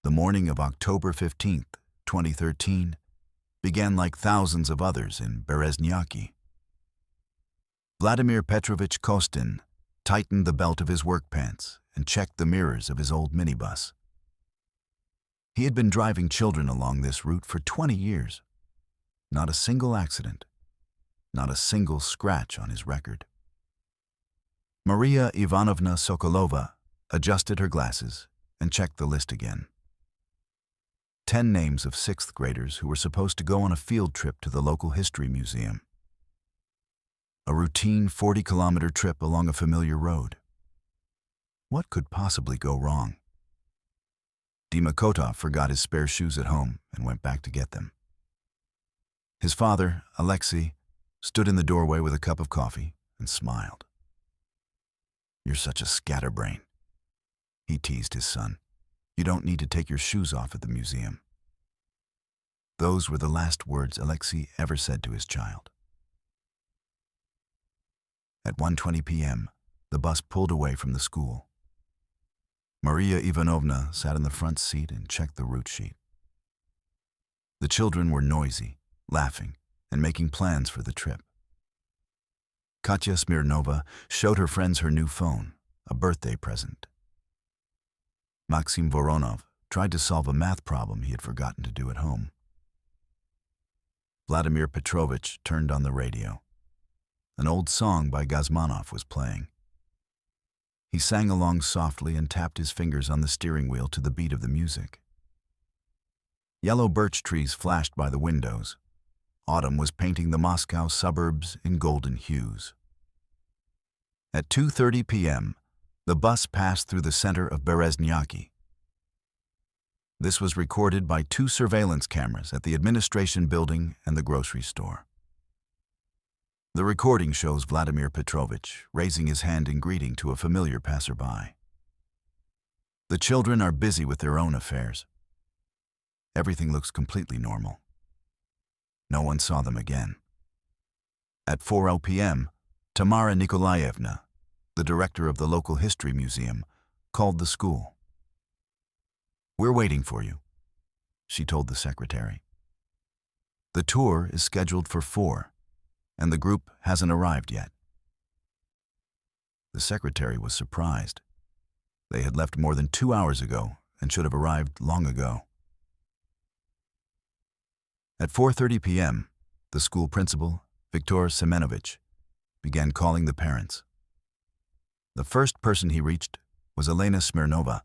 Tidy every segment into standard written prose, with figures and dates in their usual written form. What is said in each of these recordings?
The morning of October 15th, 2013, began like thousands of others in Bereznyaki. Vladimir Petrovich Kostin tightened the belt of his work pants and checked the mirrors of his old minibus. He had been driving children along this route for 20 years. Not a single accident, not a single scratch on his record. Maria Ivanovna Sokolova adjusted her glasses and checked the list again. 10 names of 6th graders who were supposed to go on a field trip to the local history museum. A routine 40-kilometer trip along a familiar road. What could possibly go wrong? Dima Kotov forgot his spare shoes at home and went back to get them. His father, Alexei, stood in the doorway with a cup of coffee and smiled. "You're such a scatterbrain," he teased his son. "You don't need to take your shoes off at the museum." Those were the last words Alexei ever said to his child. At 1:20 p.m., the bus pulled away from the school. Maria Ivanovna sat in the front seat and checked the route sheet. The children were noisy, laughing, and making plans for the trip. Katya Smirnova showed her friends her new phone, a birthday present. Maxim Voronov tried to solve a math problem he had forgotten to do at home. Vladimir Petrovich turned on the radio. An old song by Gazmanov was playing. He sang along softly and tapped his fingers on the steering wheel to the beat of the music. Yellow birch trees flashed by the windows. Autumn was painting the Moscow suburbs in golden hues. At 2:30 p.m., the bus passed through the center of Bereznyaki. This was recorded by 2 surveillance cameras at the administration building and the grocery store. The recording shows Vladimir Petrovich raising his hand in greeting to a familiar passerby. The children are busy with their own affairs. Everything looks completely normal. No one saw them again. At 4:00 p.m., Tamara Nikolaevna, the director of the local history museum, called the school. "We're waiting for you," she told the secretary. "The tour is scheduled for 4, and the group hasn't arrived yet." The secretary was surprised. They had left more than 2 hours ago and should have arrived long ago. At 4:30 p.m., the school principal, Viktor Semenovich, began calling the parents. The first person he reached was Elena Smirnova,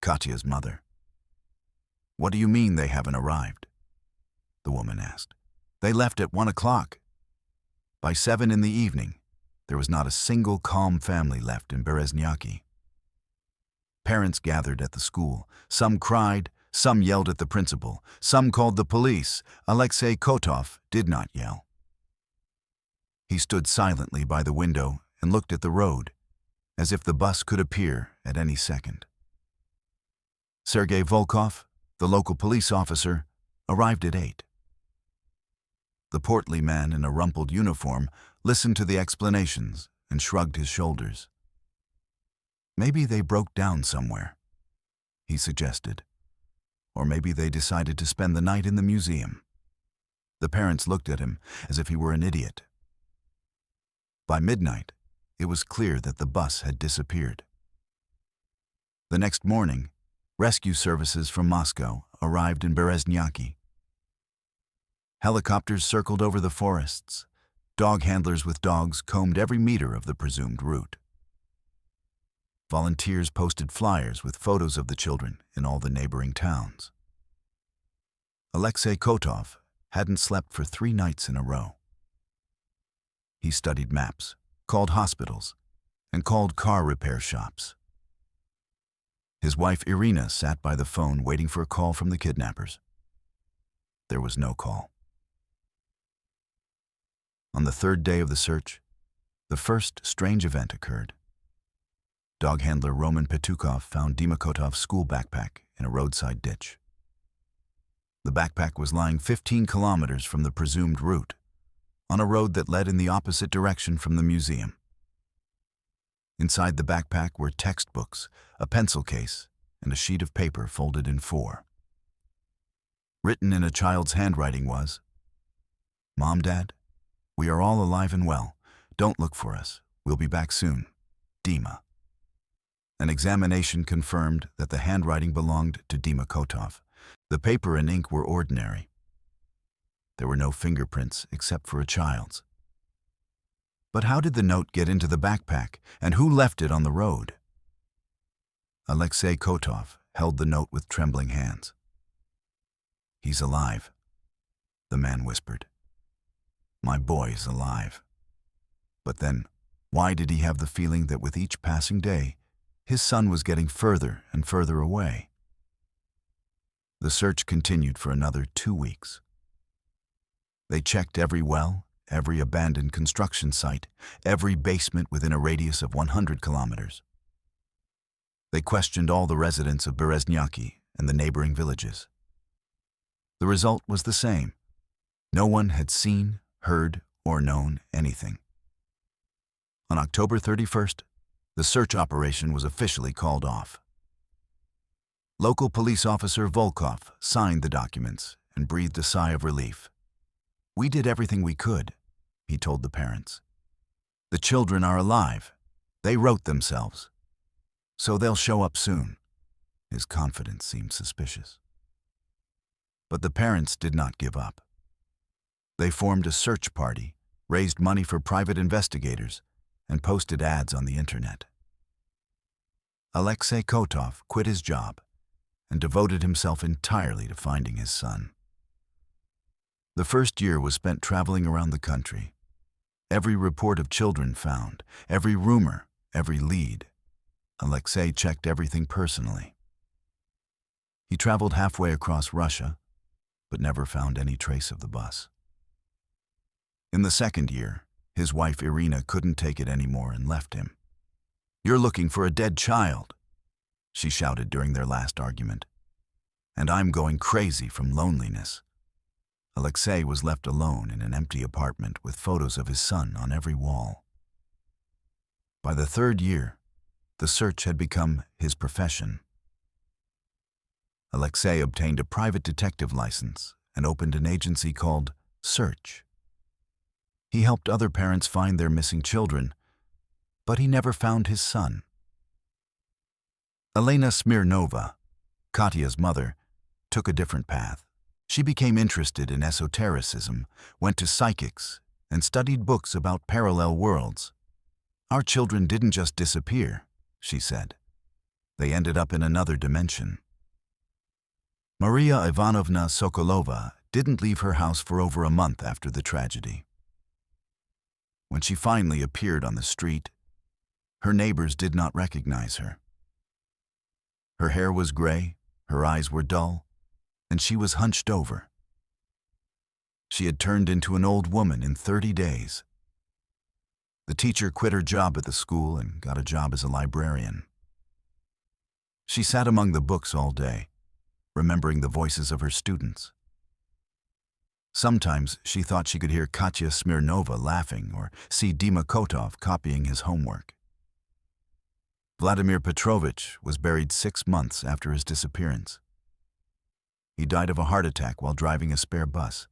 Katya's mother. "What do you mean they haven't arrived?" the woman asked. "They left at 1 o'clock. By 7 in the evening, there was not a single calm family left in Bereznyaki." Parents gathered at the school. Some cried, some yelled at the principal, some called the police. Alexei Kotov did not yell. He stood silently by the window and looked at the road, as if the bus could appear at any second. Sergei Volkov, the local police officer, arrived at 8. The portly man in a rumpled uniform listened to the explanations and shrugged his shoulders. "Maybe they broke down somewhere," he suggested. "Or maybe they decided to spend the night in the museum." The parents looked at him as if he were an idiot. By midnight, it was clear that the bus had disappeared. The next morning, rescue services from Moscow arrived in Bereznyaki. Helicopters circled over the forests. Dog handlers with dogs combed every meter of the presumed route. Volunteers posted flyers with photos of the children in all the neighboring towns. Alexei Kotov hadn't slept for 3 nights in a row. He studied maps, called hospitals, and called car repair shops. His wife Irina sat by the phone waiting for a call from the kidnappers. There was no call. On the 3rd day of the search, the first strange event occurred. Dog handler Roman Petukov found Dima Kotov's school backpack in a roadside ditch. The backpack was lying 15 kilometers from the presumed route, on a road that led in the opposite direction from the museum. Inside the backpack were textbooks, a pencil case, and a sheet of paper folded in four. Written in a child's handwriting was, "Mom, Dad, we are all alive and well. Don't look for us. We'll be back soon. Dima." An examination confirmed that the handwriting belonged to Dima Kotov. The paper and ink were ordinary. There were no fingerprints except for a child's. But how did the note get into the backpack, and who left it on the road? Alexei Kotov held the note with trembling hands. "He's alive," the man whispered. "My boy's alive." But then, why did he have the feeling that with each passing day, his son was getting further and further away? The search continued for another 2 weeks. They checked every well, every abandoned construction site, every basement within a radius of 100 kilometers. They questioned all the residents of Bereznyaki and the neighboring villages. The result was the same. No one had seen, heard, or known anything. On October 31st, the search operation was officially called off. Local police officer Volkov signed the documents and breathed a sigh of relief. "We did everything we could," he told the parents. "The children are alive. They wrote themselves. So they'll show up soon." His confidence seemed suspicious. But the parents did not give up. They formed a search party, raised money for private investigators, and posted ads on the internet. Alexei Kotov quit his job and devoted himself entirely to finding his son. The first year was spent traveling around the country. Every report of children found, every rumor, every lead. Alexei checked everything personally. He traveled halfway across Russia, but never found any trace of the bus. In the second year, his wife Irina couldn't take it anymore and left him. "You're looking for a dead child," she shouted during their last argument. "And I'm going crazy from loneliness." Alexei was left alone in an empty apartment with photos of his son on every wall. By the third year, the search had become his profession. Alexei obtained a private detective license and opened an agency called Search. He helped other parents find their missing children, but he never found his son. Elena Smirnova, Katya's mother, took a different path. She became interested in esotericism, went to psychics, and studied books about parallel worlds. "Our children didn't just disappear," she said. "They ended up in another dimension." Maria Ivanovna Sokolova didn't leave her house for over a month after the tragedy. When she finally appeared on the street, her neighbors did not recognize her. Her hair was gray, her eyes were dull, and she was hunched over. She had turned into an old woman in 30 days. The teacher quit her job at the school and got a job as a librarian. She sat among the books all day, remembering the voices of her students. Sometimes she thought she could hear Katya Smirnova laughing or see Dima Kotov copying his homework. Vladimir Petrovich was buried 6 months after his disappearance. He died of a heart attack while driving a spare bus.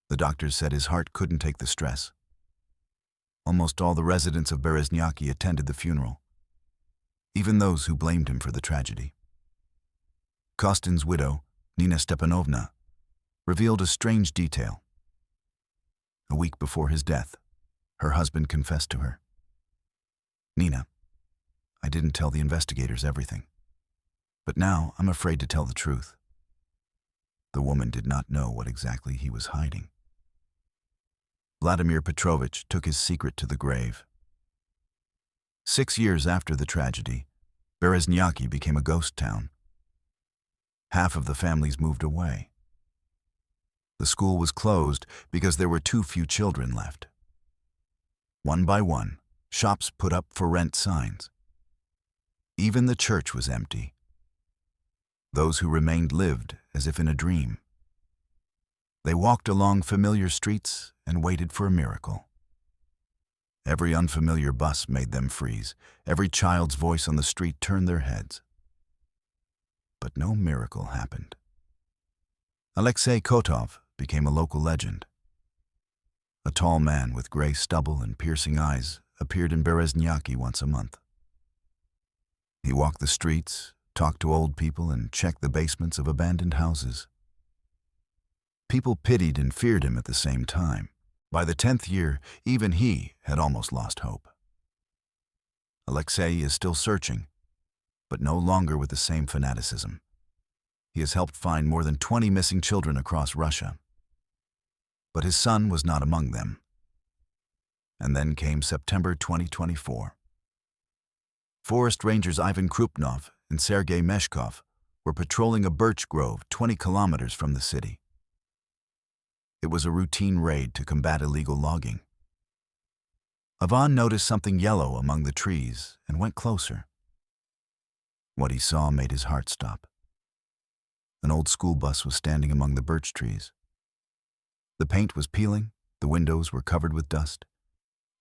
The doctors said his heart couldn't take the stress. Almost all the residents of Bereznyaki attended the funeral, even those who blamed him for the tragedy. Kostin's widow, Nina Stepanovna, revealed a strange detail. A week before his death, her husband confessed to her. "Nina, I didn't tell the investigators everything, but now I'm afraid to tell the truth." The woman did not know what exactly he was hiding. Vladimir Petrovich took his secret to the grave. 6 years after the tragedy, Bereznyaki became a ghost town. Half of the families moved away. The school was closed because there were too few children left. One by one, shops put up for rent signs. Even the church was empty. Those who remained lived as if in a dream. They walked along familiar streets and waited for a miracle. Every unfamiliar bus made them freeze. Every child's voice on the street turned their heads. but no miracle happened. Alexei Kotov became a local legend. A tall man with gray stubble and piercing eyes appeared in Bereznyaki once a month. He walked the streets, talked to old people, and checked the basements of abandoned houses. People pitied and feared him at the same time. By the 10th year, even he had almost lost hope. Alexei is still searching, but no longer with the same fanaticism. He has helped find more than 20 missing children across Russia. But his son was not among them. And then came September 2024. Forest Rangers Ivan Krupnov and Sergei Meshkov were patrolling a birch grove 20 kilometers from the city. It was a routine raid to combat illegal logging. Ivan noticed something yellow among the trees and went closer. What he saw made his heart stop. An old school bus was standing among the birch trees. The paint was peeling, the windows were covered with dust,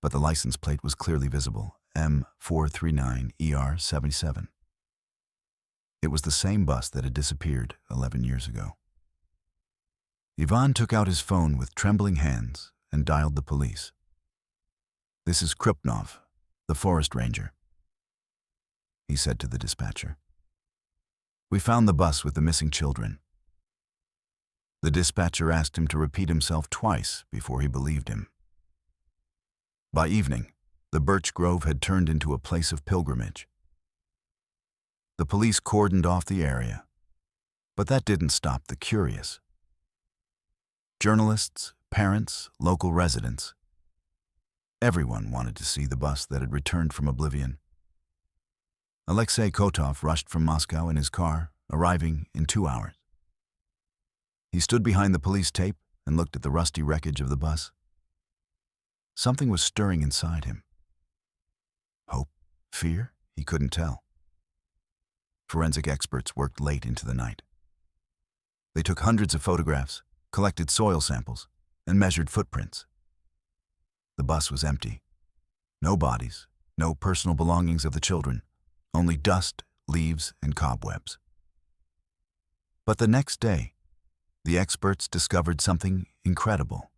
but the license plate was clearly visible, M439ER77. It was the same bus that had disappeared 11 years ago. Ivan took out his phone with trembling hands and dialed the police. "This is Krupnov, the forest ranger," he said to the dispatcher. "We found the bus with the missing children." The dispatcher asked him to repeat himself twice before he believed him. By evening, the birch grove had turned into a place of pilgrimage. The police cordoned off the area, but that didn't stop the curious. Journalists, parents, local residents. Everyone wanted to see the bus that had returned from oblivion. Alexei Kotov rushed from Moscow in his car, arriving in 2 hours. He stood behind the police tape and looked at the rusty wreckage of the bus. Something was stirring inside him. Hope? Fear? He couldn't tell. Forensic experts worked late into the night. They took hundreds of photographs, collected soil samples, and measured footprints. The bus was empty. No bodies, no personal belongings of the children, only dust, leaves, and cobwebs. But the next day, the experts discovered something incredible.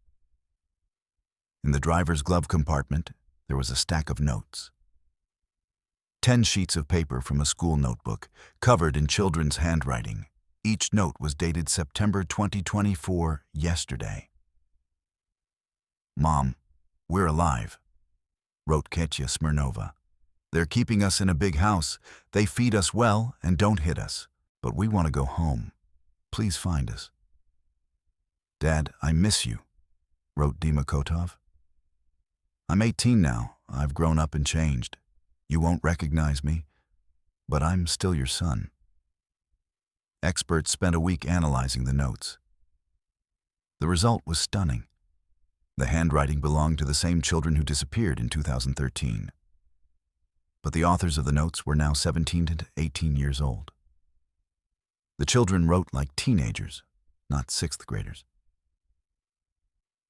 In the driver's glove compartment, there was a stack of notes. 10 sheets of paper from a school notebook, covered in children's handwriting. Each note was dated September 2024, yesterday. "Mom, we're alive," wrote Katya Smirnova. "They're keeping us in a big house. They feed us well and don't hit us. But we want to go home. Please find us." "Dad, I miss you," wrote Dima Kotov. "I'm 18 now. I've grown up and changed. You won't recognize me, but I'm still your son." Experts spent a week analyzing the notes. The result was stunning. The handwriting belonged to the same children who disappeared in 2013. But the authors of the notes were now 17 to 18 years old. The children wrote like teenagers, not 6th graders.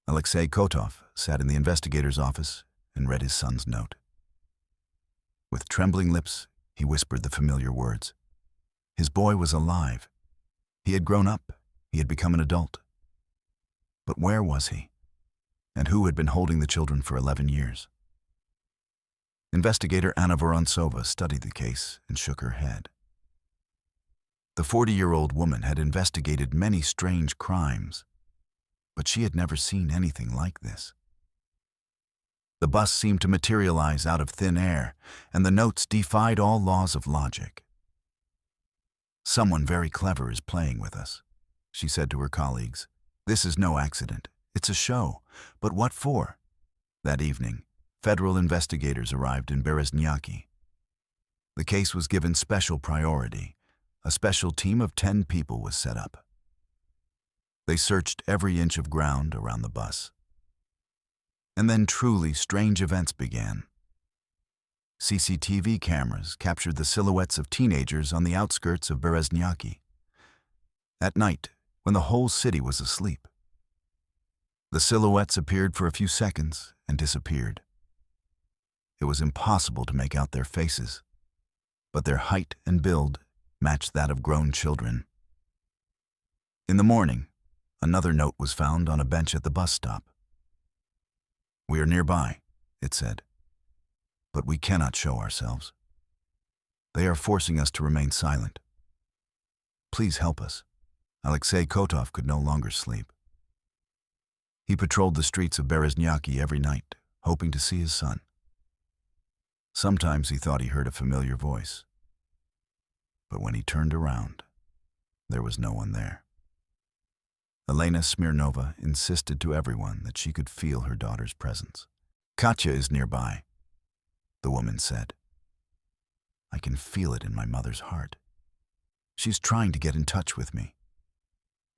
Alexei Kotov sat in the investigator's office and read his son's note. With trembling lips, he whispered the familiar words. His boy was alive. He had grown up. He had become an adult. But where was he? And who had been holding the children for 11 years? Investigator Anna Vorontsova studied the case and shook her head. The 40-year-old woman had investigated many strange crimes, but she had never seen anything like this. The bus seemed to materialize out of thin air, and the notes defied all laws of logic. "Someone very clever is playing with us," she said to her colleagues. "This is no accident. It's a show. But what for?" That evening, federal investigators arrived in Bereznyaki. The case was given special priority. A special team of 10 people was set up. They searched every inch of ground around the bus. And then truly strange events began. CCTV cameras captured the silhouettes of teenagers on the outskirts of Bereznyaki. At night, when the whole city was asleep. The silhouettes appeared for a few seconds and disappeared. It was impossible to make out their faces, but their height and build matched that of grown children. In the morning, another note was found on a bench at the bus stop. "We are nearby," it said, "but we cannot show ourselves. They are forcing us to remain silent. Please help us." Alexei Kotov could no longer sleep. He patrolled the streets of Bereznyaki every night, hoping to see his son. Sometimes he thought he heard a familiar voice. But when he turned around, there was no one there. Elena Smirnova insisted to everyone that she could feel her daughter's presence. "Katya is nearby," the woman said. "I can feel it in my mother's heart. She's trying to get in touch with me."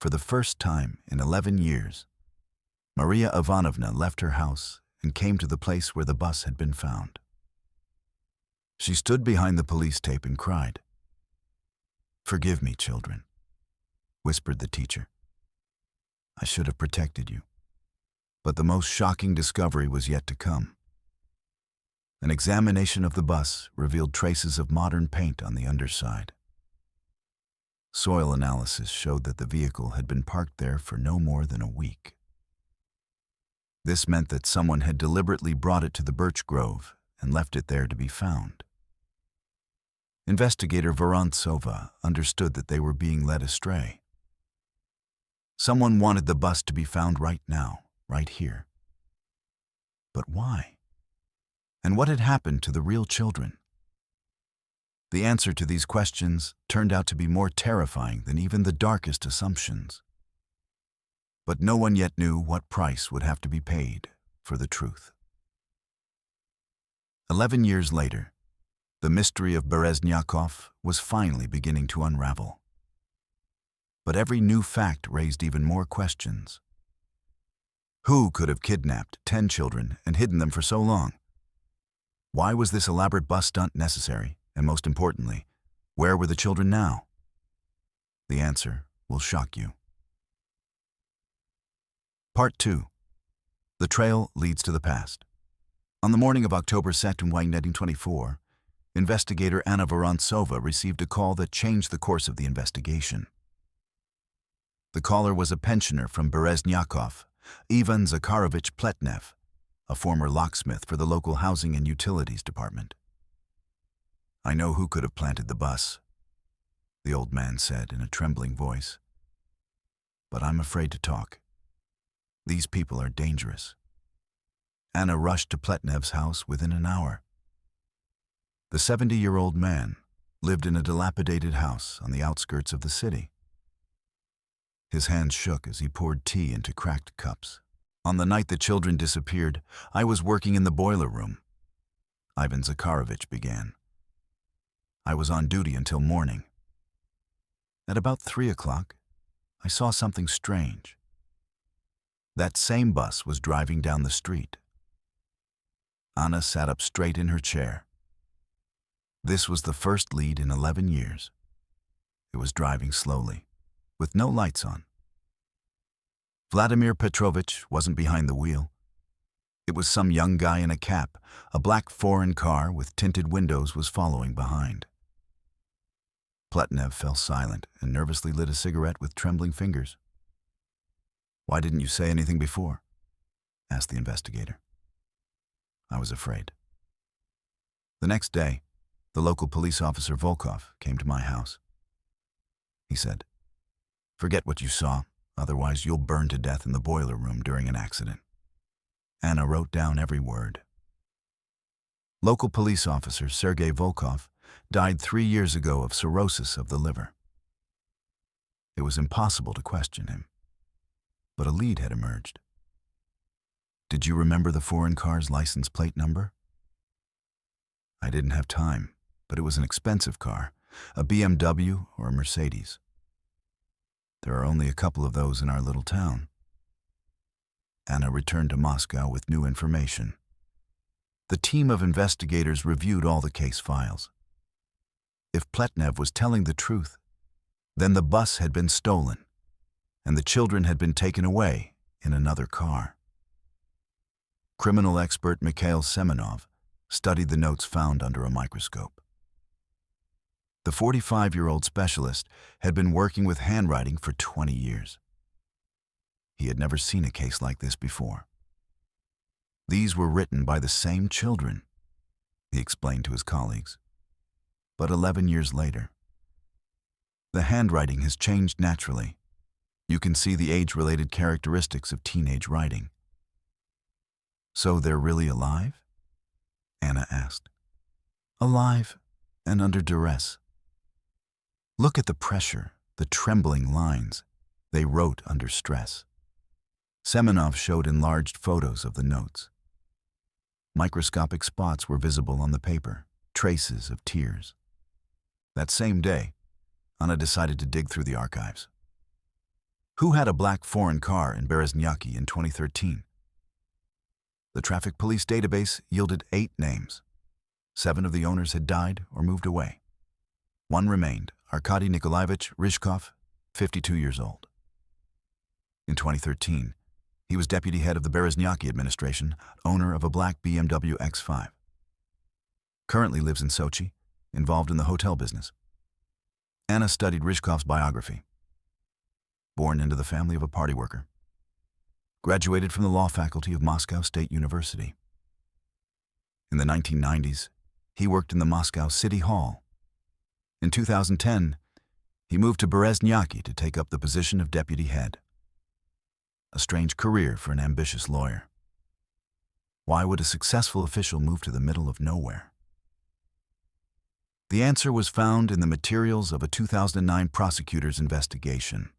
For the first time in 11 years, Maria Ivanovna left her house and came to the place where the bus had been found. She stood behind the police tape and cried. "Forgive me, children," whispered the teacher. "I should have protected you." But the most shocking discovery was yet to come. An examination of the bus revealed traces of modern paint on the underside. Soil analysis showed that the vehicle had been parked there for no more than a week. This meant that someone had deliberately brought it to the birch grove and left it there to be found. Investigator Vorontsova understood that they were being led astray. Someone wanted the bus to be found right now, right here. But why? And what had happened to the real children? The answer to these questions turned out to be more terrifying than even the darkest assumptions. But no one yet knew what price would have to be paid for the truth. 11 years later, the mystery of Bereznyakov was finally beginning to unravel. But every new fact raised even more questions. Who could have kidnapped 10 children and hidden them for so long? Why was this elaborate bus stunt necessary? And most importantly, where were the children now? The answer will shock you. Part 2. The trail leads to the past. On the morning of October 2nd, 1924, investigator Anna Vorontsova received a call that changed the course of the investigation. The caller was a pensioner from Bereznyakov, Ivan Zakharovich Pletnev, a former locksmith for the local Housing and Utilities Department. "I know who could have planted the bus," the old man said in a trembling voice. "But I'm afraid to talk. These people are dangerous." Anna rushed to Pletnev's house within an hour. The 70-year-old man lived in a dilapidated house on the outskirts of the city. His hands shook as he poured tea into cracked cups. "On the night the children disappeared, I was working in the boiler room," Ivan Zakharovich began. "I was on duty until morning. At about 3 o'clock, I saw something strange. That same bus was driving down the street." Anna sat up straight in her chair. This was the first lead in 11 years. It was driving slowly, with no lights on. Vladimir Petrovich wasn't behind the wheel. It was some young guy in a cap. A black foreign car with tinted windows was following behind. Pletnev fell silent and nervously lit a cigarette with trembling fingers. "Why didn't you say anything before?" asked the investigator. "I was afraid." The next day, the local police officer Volkov came to my house. He said, "Forget what you saw, otherwise you'll burn to death in the boiler room during an accident." Anna wrote down every word. Local police officer Sergei Volkov died 3 years ago of cirrhosis of the liver. It was impossible to question him, but a lead had emerged. "Did you remember the foreign car's license plate number?" "I didn't have time, but it was an expensive car, a BMW or a Mercedes. There are only a couple of those in our little town." Anna returned to Moscow with new information. The team of investigators reviewed all the case files. If Pletnev was telling the truth, then the bus had been stolen, and the children had been taken away in another car. Criminal expert Mikhail Semenov studied the notes found under a microscope. The 45-year-old specialist had been working with handwriting for 20 years. He had never seen a case like this before. These were written by the same children, he explained to his colleagues. But 11 years later, the handwriting has changed naturally. You can see the age-related characteristics of teenage writing. So they're really alive? Anna asked. Alive and under duress. Look at the pressure, the trembling lines. They wrote under stress. Semenov showed enlarged photos of the notes. Microscopic spots were visible on the paper, traces of tears. That same day, Anna decided to dig through the archives. Who had a black foreign car in Bereznyaki in 2013? The traffic police database yielded 8 names. 7 of the owners had died or moved away. 1 remained, Arkady Nikolaevich Ryzhkov, 52 years old. In 2013, he was deputy head of the Bereznyaki administration, owner of a black BMW X5. Currently lives in Sochi, involved in the hotel business. Anna studied Ryzhkov's biography. Born into the family of a party worker. Graduated from the law faculty of Moscow State University. In the 1990s, he worked in the Moscow City Hall. In 2010, he moved to Bereznyaki to take up the position of deputy head. A strange career for an ambitious lawyer. Why would a successful official move to the middle of nowhere? The answer was found in the materials of a 2009 prosecutor's investigation.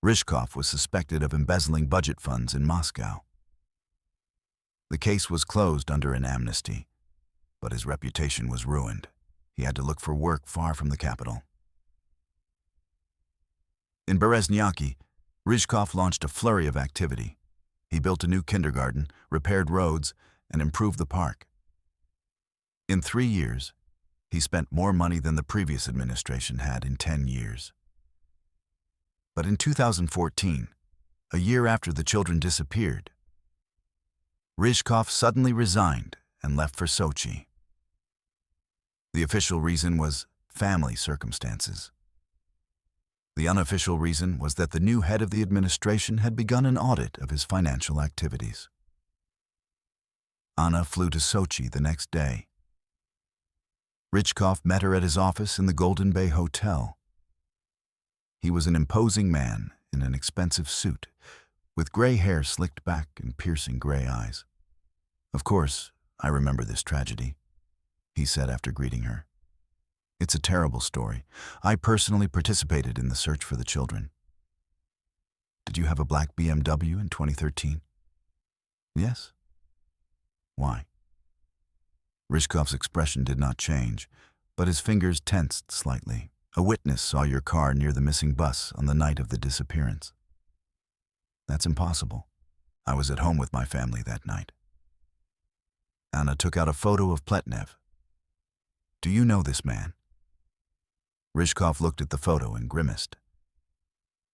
Ryzhkov was suspected of embezzling budget funds in Moscow. The case was closed under an amnesty, but his reputation was ruined. He had to look for work far from the capital. In Bereznyaki, Ryzhkov launched a flurry of activity. He built a new kindergarten, repaired roads, and improved the park. In 3 years, he spent more money than the previous administration had in 10 years. But in 2014, a year after the children disappeared, Ryzhkov suddenly resigned and left for Sochi. The official reason was family circumstances. The unofficial reason was that the new head of the administration had begun an audit of his financial activities. Anna flew to Sochi the next day. Ryzhkov met her at his office in the Golden Bay Hotel. He was an imposing man in an expensive suit, with gray hair slicked back and piercing gray eyes. Of course, I remember this tragedy, he said after greeting her. It's a terrible story. I personally participated in the search for the children. Did you have a black BMW in 2013? Yes. Why? Ryzhkov's expression did not change, but his fingers tensed slightly. A witness saw your car near the missing bus on the night of the disappearance. That's impossible. I was at home with my family that night. Anna took out a photo of Pletnev. Do you know this man? Ryzhkov looked at the photo and grimaced.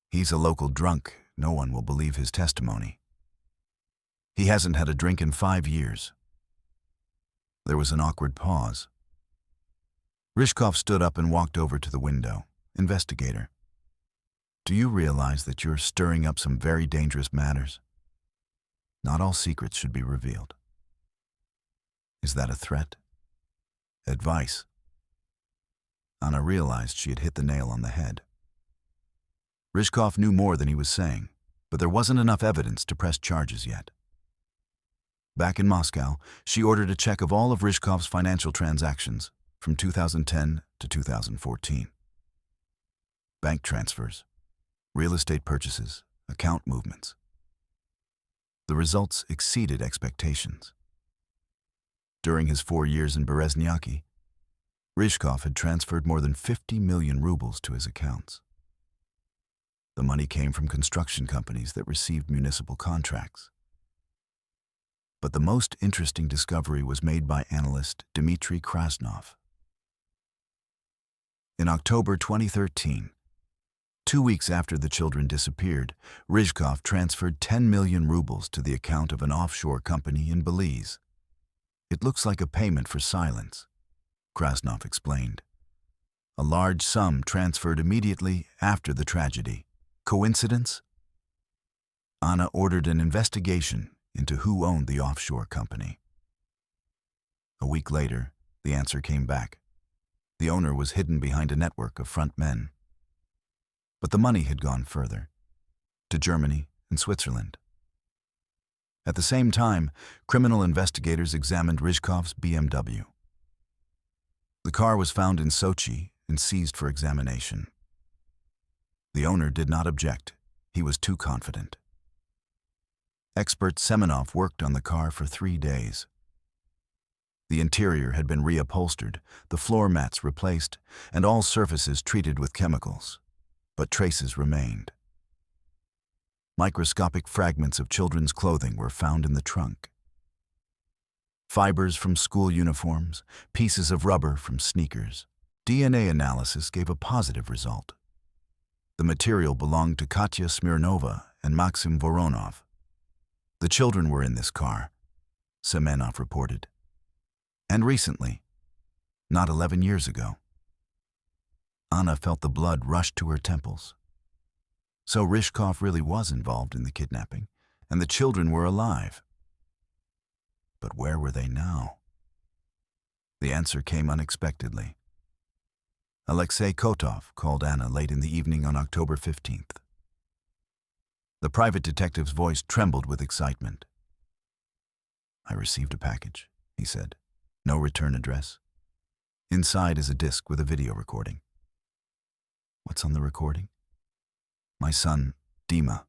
He's a local drunk. No one will believe his testimony. He hasn't had a drink in 5 years. There was an awkward pause. Ryzhkov stood up and walked over to the window. Investigator, do you realize that you're stirring up some very dangerous matters? Not all secrets should be revealed. Is that a threat? Advice. Anna realized she had hit the nail on the head. Ryzhkov knew more than he was saying, but there wasn't enough evidence to press charges yet. Back in Moscow, she ordered a check of all of Ryzhkov's financial transactions from 2010 to 2014. Bank transfers, real estate purchases, account movements. The results exceeded expectations. During his 4 years in Bereznyaki, Ryzhkov had transferred more than 50 million rubles to his accounts. The money came from construction companies that received municipal contracts. But the most interesting discovery was made by analyst Dmitry Krasnov. In October 2013, 2 weeks after the children disappeared, Ryzhkov transferred 10 million rubles to the account of an offshore company in Belize. It looks like a payment for silence, Krasnov explained. a large sum transferred immediately after the tragedy. Coincidence? Anna ordered an investigation into who owned the offshore company. A week later, the answer came back. The owner was hidden behind a network of front men. But the money had gone further, to Germany and Switzerland. At the same time, criminal investigators examined Ryzhkov's BMW. The car was found in Sochi and seized for examination. The owner did not object. He was too confident. Expert Semenov worked on the car for 3 days. The interior had been reupholstered, the floor mats replaced, and all surfaces treated with chemicals. But traces remained. Microscopic fragments of children's clothing were found in the trunk. Fibers from school uniforms, pieces of rubber from sneakers. DNA analysis gave a positive result. The material belonged to Katya Smirnova and Maxim Voronov. The children were in this car, Semenov reported. And recently, not 11 years ago. Anna felt the blood rush to her temples. So Ryzhkov really was involved in the kidnapping, and the children were alive. But where were they now? The answer came unexpectedly. Alexei Kotov called Anna late in the evening on October 15th. The private detective's voice trembled with excitement. "I received a package," he said. "No return address. Inside is a disc with a video recording." "What's on the recording?" "My son, Dima.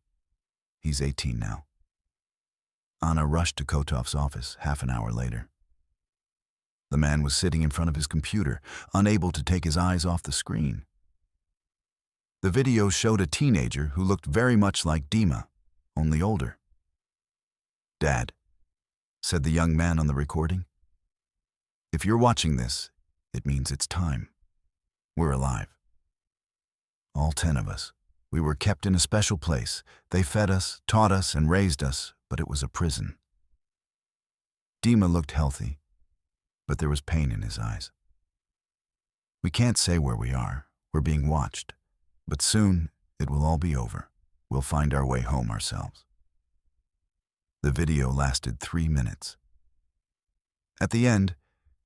He's 18 now." Anna rushed to Kotov's office half an hour later. The man was sitting in front of his computer, unable to take his eyes off the screen. The video showed a teenager who looked very much like Dima, only older. "Dad," said the young man on the recording, "if you're watching this, it means it's time. We're alive. All 10 of us. We were kept in a special place. They fed us, taught us, and raised us, but it was a prison." Dima looked healthy, but there was pain in his eyes. "We can't say where we are. We're being watched. But soon, it will all be over. We'll find our way home ourselves." The video lasted 3 minutes. At the end,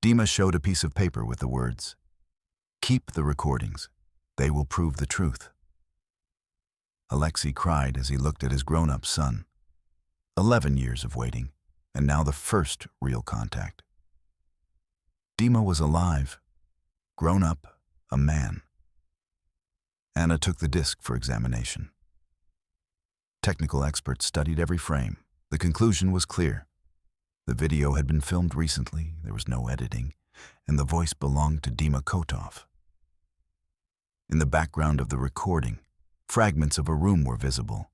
Dima showed a piece of paper with the words, "Keep the recordings. They will prove the truth." Alexei cried as he looked at his grown-up son. 11 years of waiting, and now the first real contact. Dima was alive, grown up, a man. Anna took the disc for examination. Technical experts studied every frame. The conclusion was clear. The video had been filmed recently, there was no editing, and the voice belonged to Dima Kotov. In the background of the recording, fragments of a room were visible.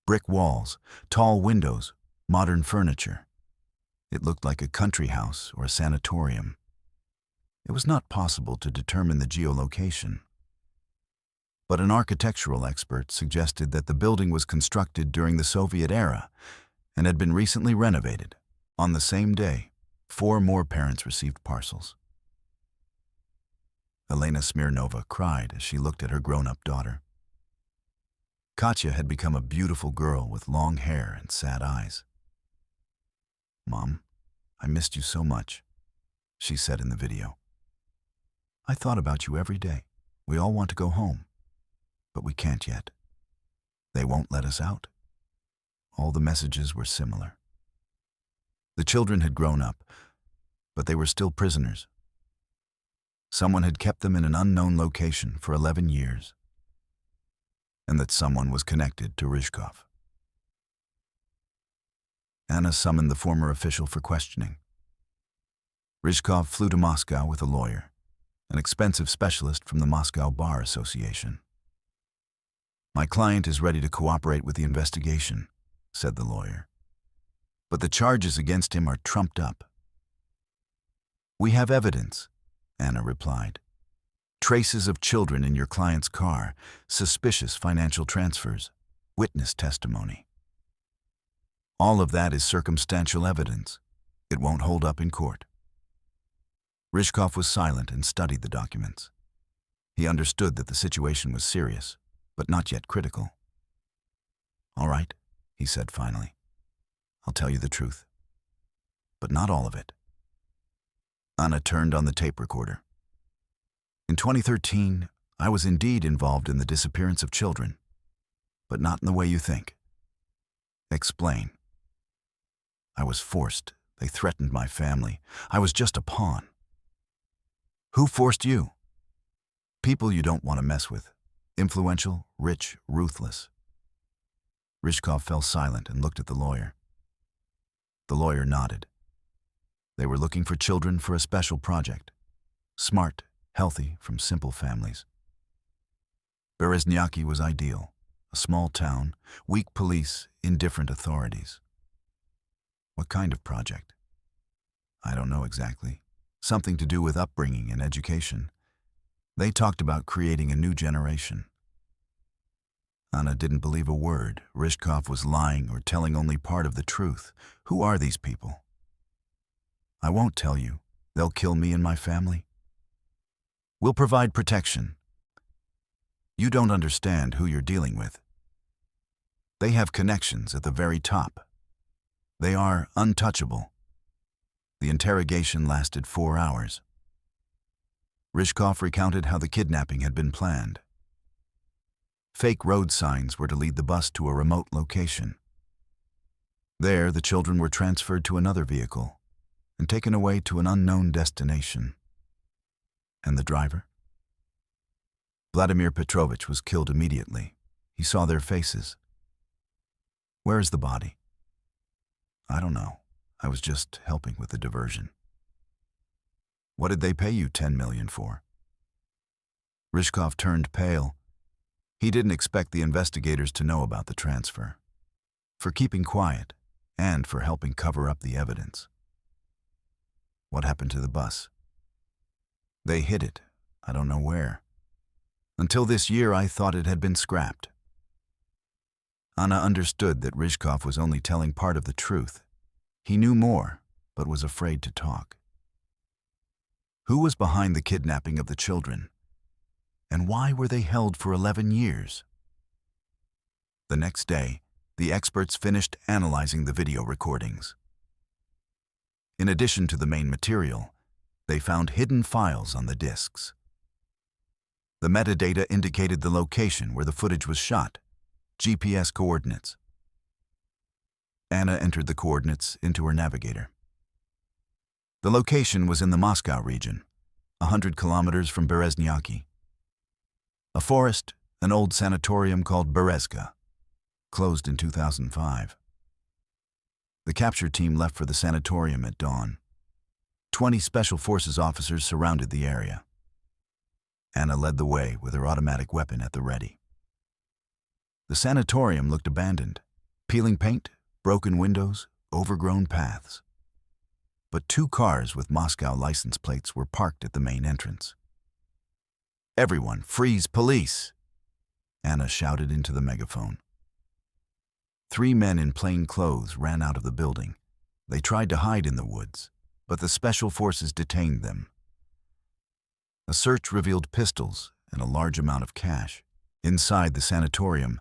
Brick walls, tall windows, modern furniture. It looked like a country house or a sanatorium. It was not possible to determine the geolocation. But an architectural expert suggested that the building was constructed during the Soviet era and had been recently renovated. On the same day, 4 more parents received parcels. Elena Smirnova cried as she looked at her grown-up daughter. Katya had become a beautiful girl with long hair and sad eyes. "Mom, I missed you so much," she said in the video. "I thought about you every day. We all want to go home. But we can't yet. They won't let us out." All the messages were similar. The children had grown up, but they were still prisoners. Someone had kept them in an unknown location for 11 years, and that someone was connected to Ryzhkov. Anna summoned the former official for questioning. Ryzhkov flew to Moscow with a lawyer, an expensive specialist from the Moscow Bar Association. "My client is ready to cooperate with the investigation," said the lawyer. "But the charges against him are trumped up." "We have evidence," Anna replied. "Traces of children in your client's car, suspicious financial transfers, witness testimony. All of that is circumstantial evidence. It won't hold up in court." Ryzhkov was silent and studied the documents. He understood that the situation was serious, but not yet critical. "All right," he said finally. "I'll tell you the truth. But not all of it." Anna turned on the tape recorder. "In 2013, I was indeed involved in the disappearance of children, but not in the way you think." "Explain." "I was forced. They threatened my family. I was just a pawn." "Who forced you?" "People you don't want to mess with. Influential, rich, ruthless." Ryzhkov fell silent and looked at the lawyer. The lawyer nodded. They were looking for children for a special project. Smart, healthy, from simple families. Bereznyaki was ideal. A small town, weak police, indifferent authorities. "What kind of project?" "I don't know exactly. Something to do with upbringing and education. They talked about creating a new generation." Anna didn't believe a word. Ryzhkov was lying or telling only part of the truth. Who are these people? "I won't tell you. They'll kill me and my family." "We'll provide protection." "You don't understand who you're dealing with. They have connections at the very top. They are untouchable." The interrogation lasted 4 hours. Ryzhkov recounted how the kidnapping had been planned. Fake road signs were to lead the bus to a remote location. There, the children were transferred to another vehicle and taken away to an unknown destination. And the driver? Vladimir Petrovich was killed immediately. He saw their faces. "Where is the body?" "I don't know. I was just helping with the diversion." "What did they pay you 10 million for?" Ryzhkov turned pale. He didn't expect the investigators to know about the transfer. For keeping quiet and for helping cover up the evidence. "What happened to the bus?" "They hid it. I don't know where. Until this year, I thought it had been scrapped." Anna understood that Ryzhkov was only telling part of the truth. He knew more, but was afraid to talk. Who was behind the kidnapping of the children? And why were they held for 11 years? The next day, the experts finished analyzing the video recordings. In addition to the main material, they found hidden files on the discs. The metadata indicated the location where the footage was shot, GPS coordinates. Anna entered the coordinates into her navigator. The location was in the Moscow region, 100 kilometers from Bereznyaki. A forest, an old sanatorium called Berezka, closed in 2005. The capture team left for the sanatorium at dawn. 20 Special Forces officers surrounded the area. Anna led the way with her automatic weapon at the ready. The sanatorium looked abandoned. Peeling paint, broken windows, overgrown paths. But 2 cars with Moscow license plates were parked at the main entrance. "Everyone, freeze, police!" Anna shouted into the megaphone. 3 men in plain clothes ran out of the building. They tried to hide in the woods, but the Special Forces detained them. A search revealed pistols and a large amount of cash. Inside the sanatorium,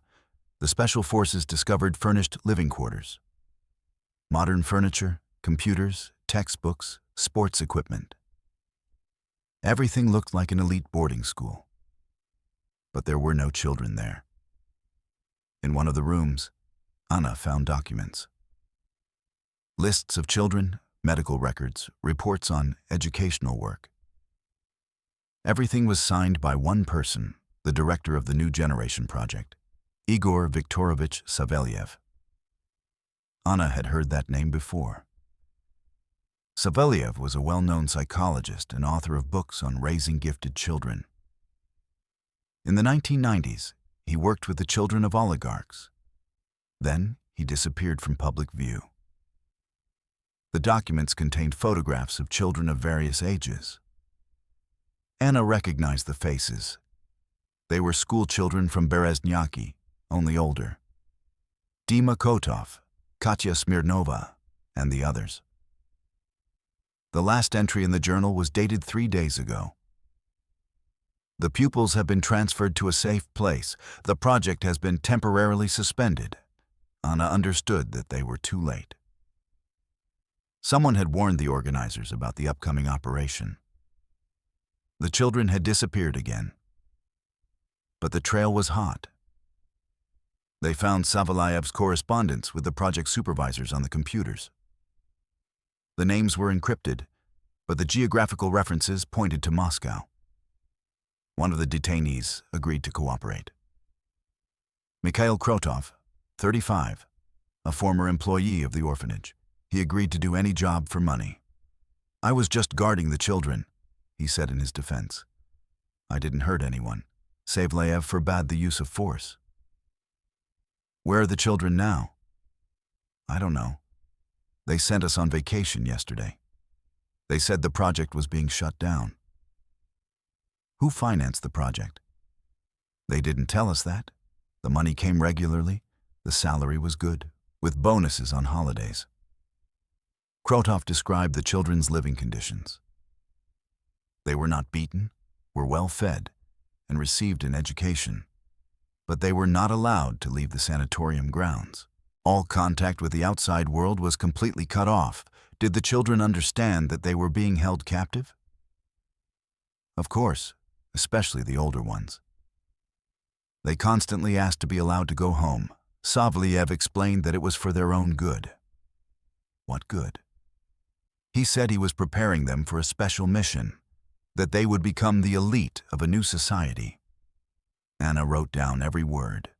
the Special Forces discovered furnished living quarters. Modern furniture, computers, textbooks, sports equipment. Everything looked like an elite boarding school. But there were no children there. In one of the rooms, Anna found documents. Lists of children, medical records, reports on educational work. Everything was signed by one person, the director of the New Generation Project, Igor Viktorovich Savelyev. Anna had heard that name before. Savelyev was a well-known psychologist and author of books on raising gifted children. In the 1990s, he worked with the children of oligarchs. Then, he disappeared from public view. The documents contained photographs of children of various ages. Anna recognized the faces. They were school children from Bereznyaki, only older. Dima Kotov, Katya Smirnova, and the others. The last entry in the journal was dated 3 days ago. The pupils have been transferred to a safe place. The project has been temporarily suspended. Anna understood that they were too late. Someone had warned the organizers about the upcoming operation. The children had disappeared again. But the trail was hot. They found Savalayev's correspondence with the project supervisors on the computers. The names were encrypted, but the geographical references pointed to Moscow. One of the detainees agreed to cooperate. Mikhail Krotov, 35, a former employee of the orphanage. He agreed to do any job for money. "I was just guarding the children," he said in his defense. "I didn't hurt anyone. Savlayev forbade the use of force." "Where are the children now?" "I don't know. They sent us on vacation yesterday. They said the project was being shut down." "Who financed the project?" "They didn't tell us that. The money came regularly. The salary was good, with bonuses on holidays." Krotov described the children's living conditions. They were not beaten, were well fed, and received an education. But they were not allowed to leave the sanatorium grounds. All contact with the outside world was completely cut off. Did the children understand that they were being held captive? Of course, especially the older ones. They constantly asked to be allowed to go home. Savlayev explained that it was for their own good. What good? He said he was preparing them for a special mission, that they would become the elite of a new society. Anna wrote down every word.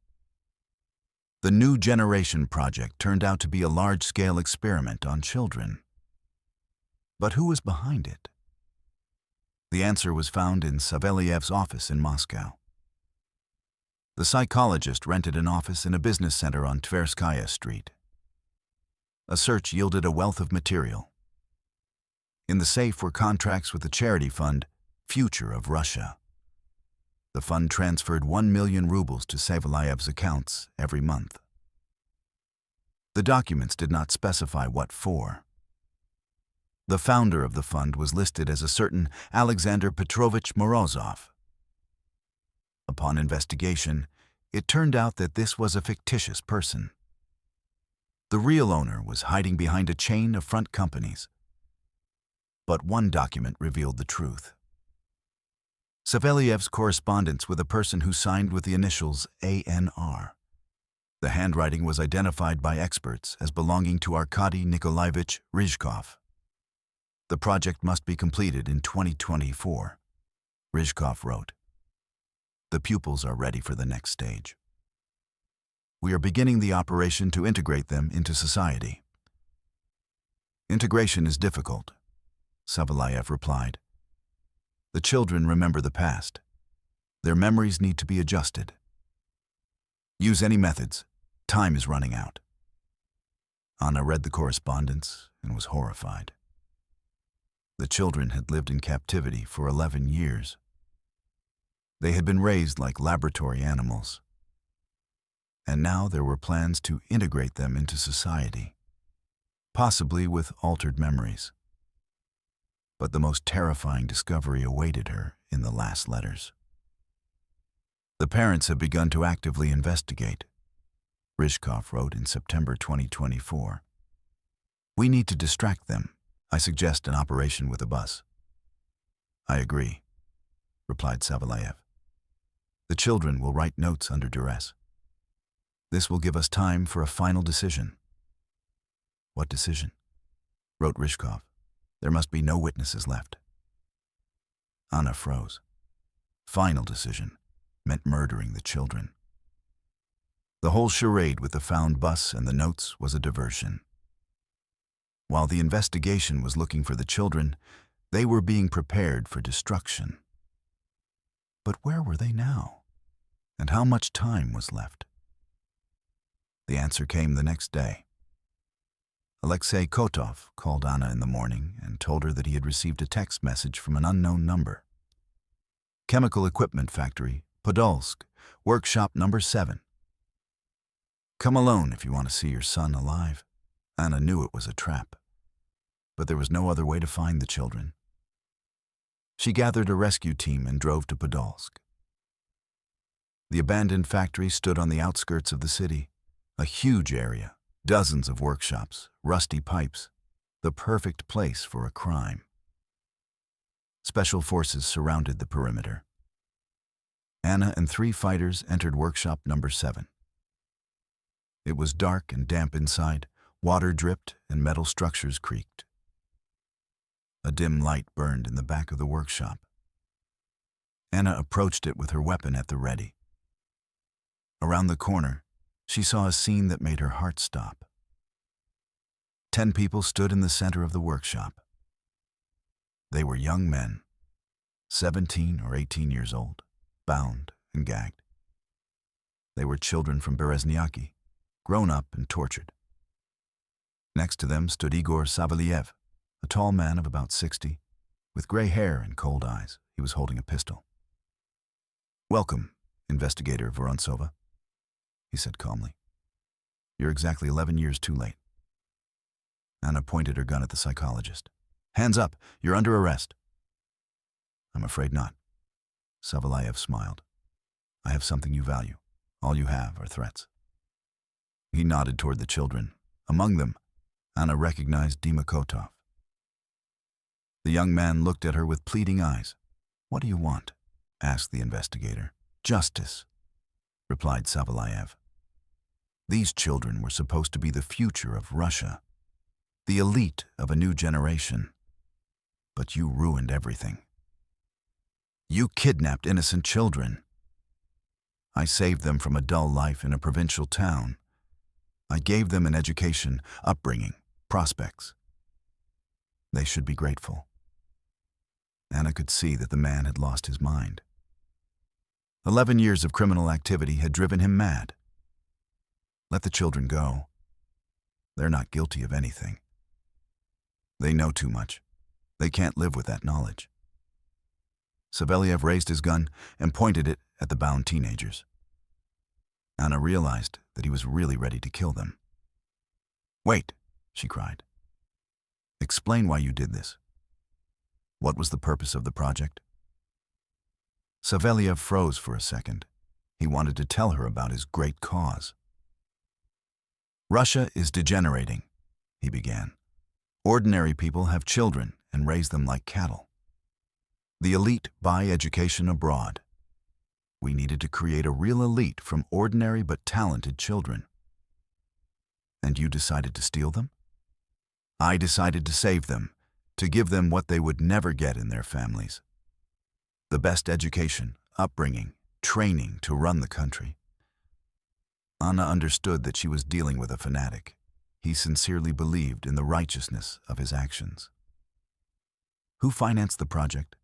The New Generation project turned out to be a large-scale experiment on children. But who was behind it? The answer was found in Savlayev's office in Moscow. The psychologist rented an office in a business center on Tverskaya Street. A search yielded a wealth of material. In the safe were contracts with the charity fund, Future of Russia. The fund transferred 1 million rubles to Savlayev's accounts every month. The documents did not specify what for. The founder of the fund was listed as a certain Alexander Petrovich Morozov. Upon investigation, it turned out that this was a fictitious person. The real owner was hiding behind a chain of front companies. But one document revealed the truth. Savlayev's correspondence with a person who signed with the initials ANR. The handwriting was identified by experts as belonging to Arkady Nikolaevich Ryzhkov. The project must be completed in 2024. Ryzhkov wrote, "The pupils are ready for the next stage. We are beginning the operation to integrate them into society." "Integration is difficult," Savlayev replied. "The children remember the past. Their memories need to be adjusted. Use any methods. Time is running out." Anna read the correspondence and was horrified. The children had lived in captivity for 11 years. They had been raised like laboratory animals. And now there were plans to integrate them into society, possibly with altered memories. But the most terrifying discovery awaited her in the last letters. "The parents have begun to actively investigate," Ryzhkov wrote in September 2024. "We need to distract them. I suggest an operation with a bus." "I agree," replied Savlayev. "The children will write notes under duress. This will give us time for a final decision." "What decision?" wrote Ryzhkov. "There must be no witnesses left." Anna froze. Final decision meant murdering the children. The whole charade with the found bus and the notes was a diversion. While the investigation was looking for the children, they were being prepared for destruction. But where were they now? And how much time was left? The answer came the next day. Alexei Kotov called Anna in the morning and told her that he had received a text message from an unknown number. "Chemical Equipment Factory, Podolsk, Workshop number 7. Come alone if you want to see your son alive." Anna knew it was a trap, but there was no other way to find the children. She gathered a rescue team and drove to Podolsk. The abandoned factory stood on the outskirts of the city, a huge area, dozens of workshops, rusty pipes, the perfect place for a crime. Special forces surrounded the perimeter. Anna and 3 fighters entered workshop number 7. It was dark and damp inside, water dripped and metal structures creaked. A dim light burned in the back of the workshop. Anna approached it with her weapon at the ready. Around the corner, she saw a scene that made her heart stop. 10 people stood in the center of the workshop. They were young men, 17 or 18 years old, bound and gagged. They were children from Bereznyaki, grown up and tortured. Next to them stood Igor Savelyev, a tall man of about 60, with gray hair and cold eyes. He was holding a pistol. "Welcome, Investigator Vorontsova," he said calmly. "You're exactly 11 years too late." Anna pointed her gun at the psychologist. "Hands up, you're under arrest." "I'm afraid not." Savelyev smiled. "I have something you value. All you have are threats." He nodded toward the children. Among them, Anna recognized Dima Kotov. The young man looked at her with pleading eyes. "What do you want?" asked the investigator. "Justice," replied Savelyev. These children were supposed to be the future of Russia, the elite of a new generation. But you ruined everything. You kidnapped innocent children. I saved them from a dull life in a provincial town. I gave them an education, upbringing, prospects. They should be grateful. Anna could see that the man had lost his mind. 11 years of criminal activity had driven him mad. Let the children go. They're not guilty of anything. They know too much. They can't live with that knowledge. Savelyev raised his gun and pointed it at the bound teenagers. Anna realized that he was really ready to kill them. "Wait," she cried. "Explain why you did this. What was the purpose of the project?" Savelyev froze for a second. He wanted to tell her about his great cause. "Russia is degenerating," he began. "Ordinary people have children and raise them like cattle. The elite buy education abroad. We needed to create a real elite from ordinary but talented children. And you decided to steal them? I decided to save them, to give them what they would never get in their families. The best education, upbringing, training to run the country." Anna understood that she was dealing with a fanatic. He sincerely believed in the righteousness of his actions. Who financed the project?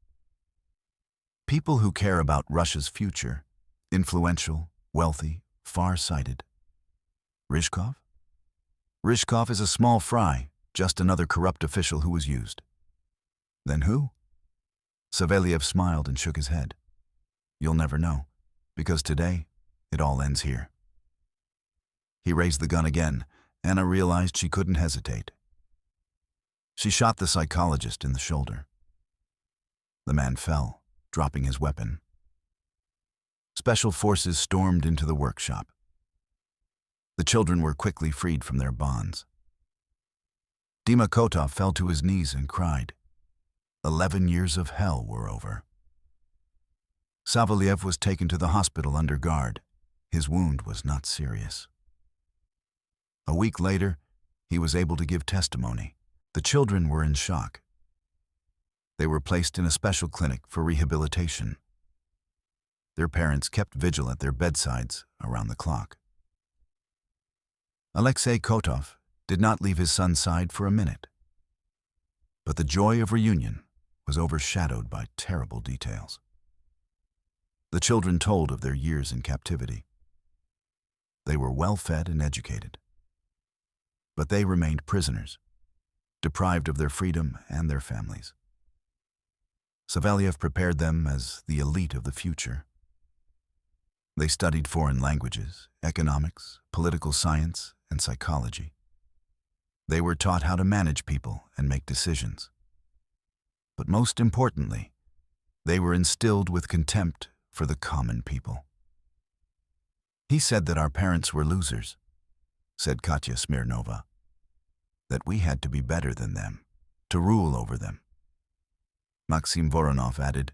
People who care about Russia's future, influential, wealthy, far-sighted. Ryzhkov? Ryzhkov is a small fry, just another corrupt official who was used. Then who? Savelyev smiled and shook his head. "You'll never know, because today, it all ends here." He raised the gun again. Anna realized she couldn't hesitate. She shot the psychologist in the shoulder. The man fell, dropping his weapon. Special forces stormed into the workshop. The children were quickly freed from their bonds. Dima Kotov fell to his knees and cried. 11 years of hell were over. Savelyev was taken to the hospital under guard. His wound was not serious. A week later, he was able to give testimony. The children were in shock. They were placed in a special clinic for rehabilitation. Their parents kept vigil at their bedsides around the clock. Alexei Kotov did not leave his son's side for a minute. But the joy of reunion was overshadowed by terrible details. The children told of their years in captivity. They were well-fed and educated. But they remained prisoners, deprived of their freedom and their families. Savelyev prepared them as the elite of the future. They studied foreign languages, economics, political science, and psychology. They were taught how to manage people and make decisions. But most importantly, They were instilled with contempt for the common people. He said that our parents were losers, said Katya Smirnova, that we had to be better than them, to rule over them. Maxim Voronov added,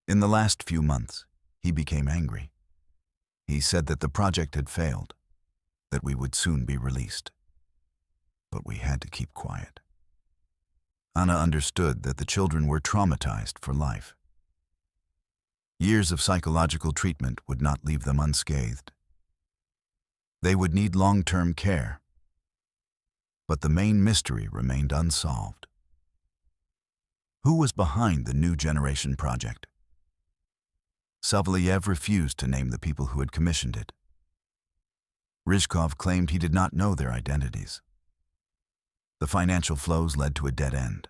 in the last few months, he became angry. He said that the project had failed, that we would soon be released. But we had to keep quiet. Anna understood that the children were traumatized for life. Years of psychological treatment would not leave them unscathed. They would need long-term care. But the main mystery remained unsolved. Who was behind the New Generation project? Savelyev refused to name the people who had commissioned it. Ryzhkov claimed he did not know their identities. The financial flows led to a dead end.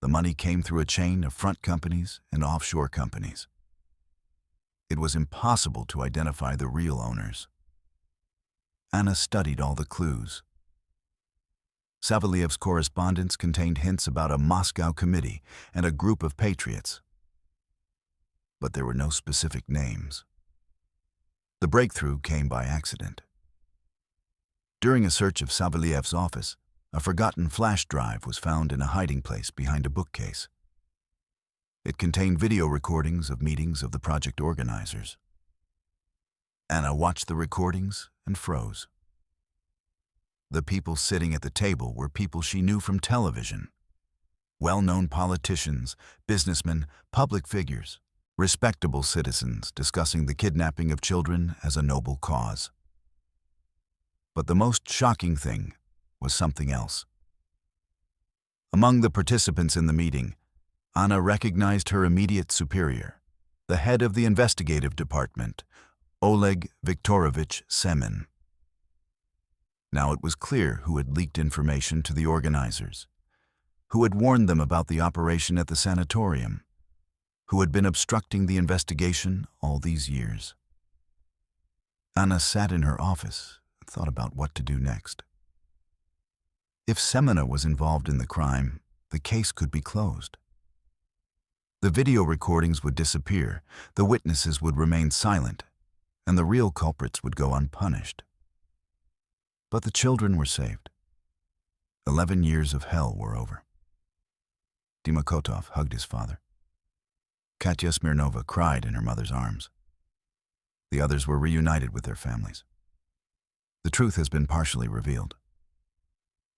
The money came through a chain of front companies and offshore companies. It was impossible to identify the real owners. Anna studied all the clues. Savelyev's correspondence contained hints about a Moscow committee and a group of patriots. But there were no specific names. The breakthrough came by accident. During a search of Savelyev's office, a forgotten flash drive was found in a hiding place behind a bookcase. It contained video recordings of meetings of the project organizers. Anna watched the recordings and froze. The people sitting at the table were people she knew from television. Well-known politicians, businessmen, public figures, respectable citizens discussing the kidnapping of children as a noble cause. But the most shocking thing was something else. Among the participants in the meeting, Anna recognized her immediate superior, the head of the investigative department, Oleg Viktorovich Semin. Now it was clear who had leaked information to the organizers, who had warned them about the operation at the sanatorium, who had been obstructing the investigation all these years. Anna sat in her office and thought about what to do next. If Semena was involved in the crime, the case could be closed. The video recordings would disappear, the witnesses would remain silent, and the real culprits would go unpunished. But the children were saved. 11 years of hell were over. Dima Kotov hugged his father. Katya Smirnova cried in her mother's arms. The others were reunited with their families. The truth has been partially revealed.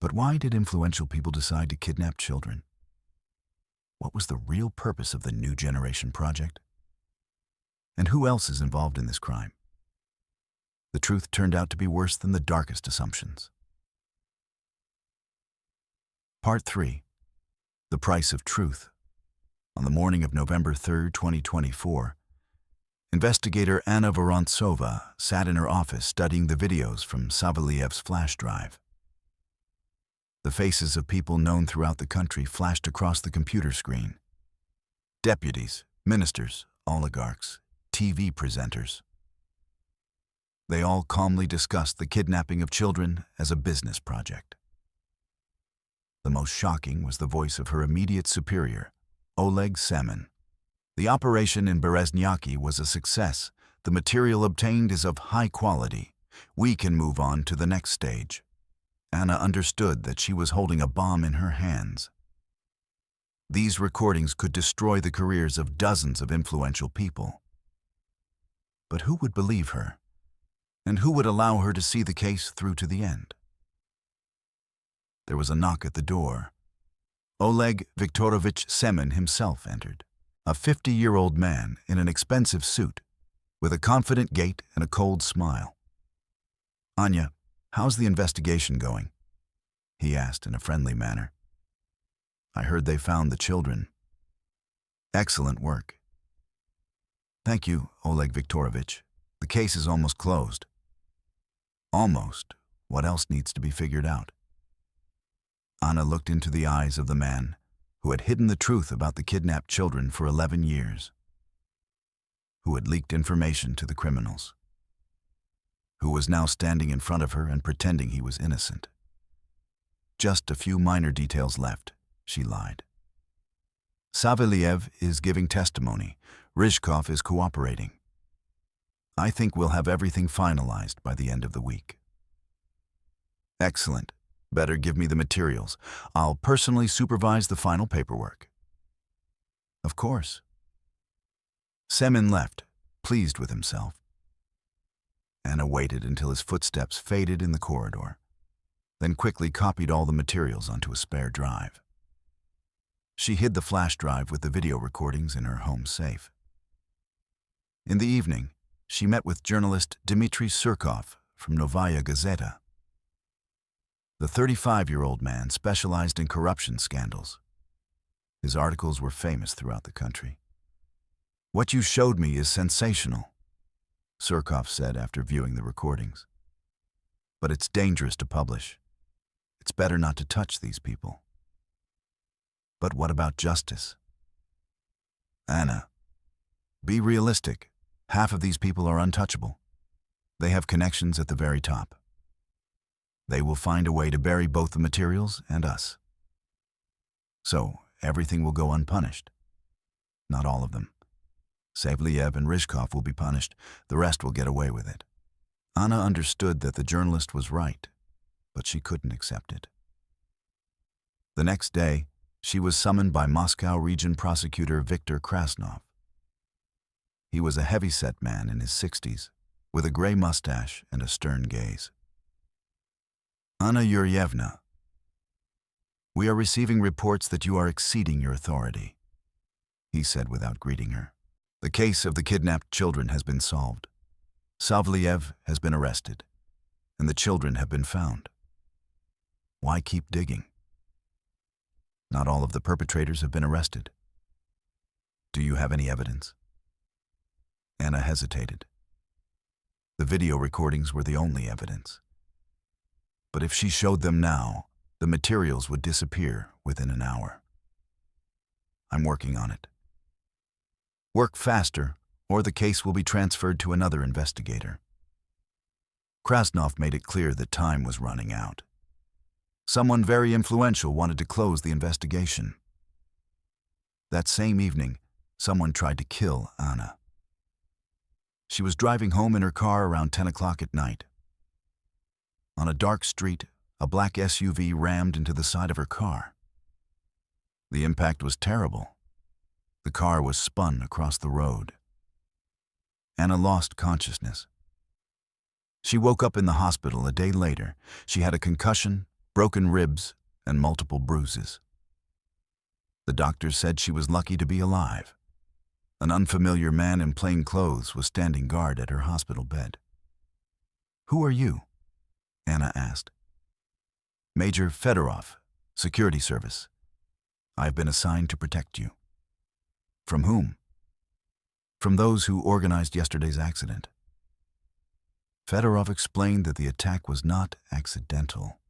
But why did influential people decide to kidnap children? What was the real purpose of the New Generation project? And who else is involved in this crime? The truth turned out to be worse than the darkest assumptions. Part 3. The Price of Truth. On the morning of November 3, 2024, investigator Anna Vorontsova sat in her office studying the videos from Savelyev's flash drive. The faces of people known throughout the country flashed across the computer screen. Deputies, ministers, oligarchs, TV presenters. They all calmly discussed the kidnapping of children as a business project. The most shocking was the voice of her immediate superior, Oleg Semin. The operation in Bereznyaki was a success. The material obtained is of high quality. We can move on to the next stage. Anna understood that she was holding a bomb in her hands. These recordings could destroy the careers of dozens of influential people. But who would believe her? And who would allow her to see the case through to the end? There was a knock at the door. Oleg Viktorovich Semin himself entered, a 50-year-old man in an expensive suit, with a confident gait and a cold smile. "Anya, how's the investigation going?" he asked in a friendly manner. "I heard they found the children." "Excellent work." "Thank you, Oleg Viktorovich. The case is almost closed." "Almost? What else needs to be figured out?" Anna looked into the eyes of the man who had hidden the truth about the kidnapped children for 11 years, who had leaked information to the criminals, who was now standing in front of her and pretending he was innocent. "Just a few minor details left," she lied. Saveliev is giving testimony. Ryzhkov is cooperating. I think we'll have everything finalized by the end of the week. Excellent. Better give me the materials. I'll personally supervise the final paperwork. Of course. Semin left, pleased with himself. Anna waited until his footsteps faded in the corridor, then quickly copied all the materials onto a spare drive. She hid the flash drive with the video recordings in her home safe. In the evening, she met with journalist Dmitry Surkov from Novaya Gazeta. The 35-year-old man specialized in corruption scandals. His articles were famous throughout the country. "What you showed me is sensational," Surkov said after viewing the recordings. "But it's dangerous to publish. It's better not to touch these people." "But what about justice?" "Anna, be realistic. Half of these people are untouchable. They have connections at the very top. They will find a way to bury both the materials and us. So, everything will go unpunished. Not all of them. Saveliev and Ryzhkov will be punished. The rest will get away with it." Anna understood that the journalist was right, but she couldn't accept it. The next day, she was summoned by Moscow Region Prosecutor Viktor Krasnov. He was a heavy-set man in his 60s, with a gray mustache and a stern gaze. "Anna Yuryevna, we are receiving reports that you are exceeding your authority," he said without greeting her. "The case of the kidnapped children has been solved. Saveliev has been arrested, and the children have been found. Why keep digging? Not all of the perpetrators have been arrested. Do you have any evidence?" Anna hesitated. The video recordings were the only evidence. But if she showed them now, the materials would disappear within an hour. "I'm working on it." "Work faster, or the case will be transferred to another investigator." Krasnov made it clear that time was running out. Someone very influential wanted to close the investigation. That same evening, someone tried to kill Anna. She was driving home in her car around 10 o'clock at night. On a dark street, a black SUV rammed into the side of her car. The impact was terrible. The car was spun across the road. Anna lost consciousness. She woke up in the hospital a day later. She had a concussion, broken ribs, and multiple bruises. The doctors said she was lucky to be alive. An unfamiliar man in plain clothes was standing guard at her hospital bed. "Who are you?" Anna asked. "Major Fedorov, Security Service. I've been assigned to protect you." "From whom?" "From those who organized yesterday's accident." Fedorov explained that the attack was not accidental.